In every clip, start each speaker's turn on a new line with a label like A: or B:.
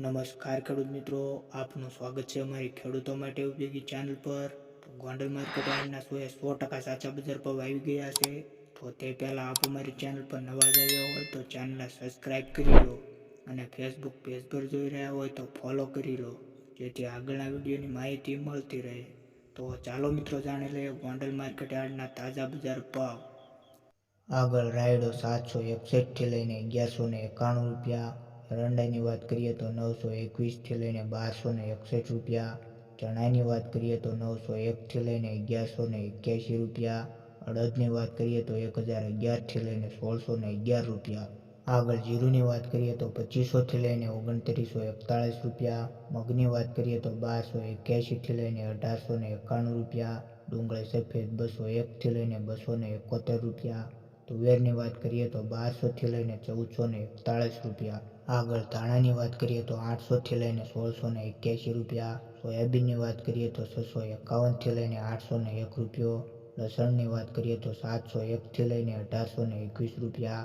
A: નમસ્કાર ખેડૂત મિત્રો, આપનું સ્વાગત છે અમારી ખેડૂતો માટે ઉપયોગી ચેનલ પર. ગોંડલ માર્કેટ યાર્ડના 100% સાચા બજાર ભાવ આવી ગયા છે. તો તે પહેલાં આપ અમારી ચેનલ પર નવા જ આવ્યા હોય તો ચેનલને સબસ્ક્રાઈબ કરી લો અને ફેસબુક પેજ પર જોઈ રહ્યા હોય તો ફોલો કરી લો, જેથી આગળના વિડીયોની માહિતી મળતી રહે. તો ચાલો મિત્રો જાણી લઈએ ગોંડલ માર્કેટ યાર્ડના તાજા બજાર ભાવ. આગળ રાયડો 761થી લઈને 1191 રૂપિયા. એરંડાની વાત કરીએ તો 921થી લઈને 1261 રૂપિયા. ચણાની વાત કરીએ તો 901થી લઈને 1181 રૂપિયા. અડદની વાત કરીએ તો 1011થી લઈને 1611 રૂપિયા. આગળ જીરુની વાત કરીએ તો 2500થી લઈને 2941 રૂપિયા. મગની વાત કરીએ તો 1281થી લઈને 1891 રૂપિયા. ડુંગળી સફેદ 201થી લઈને 271 રૂપિયા. તુવેરની વાત કરીએ તો 1200થી લઈને 1441 રૂપિયા. આગળ ધાણાની વાત કરીએ તો 800થી લઈને 1681 રૂપિયા. સોયાબીનની વાત કરીએ તો 651થી લઈને 801 રૂપિયો. લસણની વાત કરીએ તો 701થી લઈને 1821 રૂપિયા.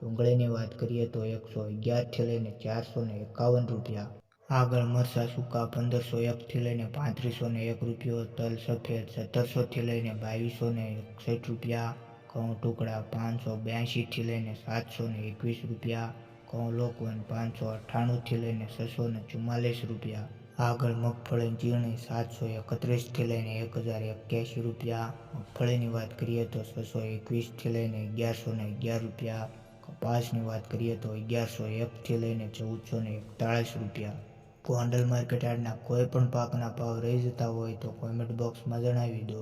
A: ડુંગળીની વાત કરીએ તો 111થી લઈને 451 રૂપિયા. આગળ મરચાં સૂકા 1501થી લઈને 3501 રૂપિયો. તલ સફેદ 1700થી લઈને 2261 રૂપિયા. ઘઉં ટુકડા 582થી લઈને 721 રૂપિયા. ઘઉં લોકવન 598થી લઈને 644 રૂપિયા. આગળ મગફળી ઝીણી 731થી લઈને 1081 રૂપિયા. મગફળીની વાત કરીએ તો 621થી લઈને 1111 રૂપિયા. કપાસની વાત કરીએ તો 1101થી લઈને 1441 રૂપિયા. ગોંડલ માર્કેટ યાર્ડના કોઈ પણ પાકના ભાવ રહી જતા હોય તો કોમેન્ટ બોક્સમાં જણાવી દો.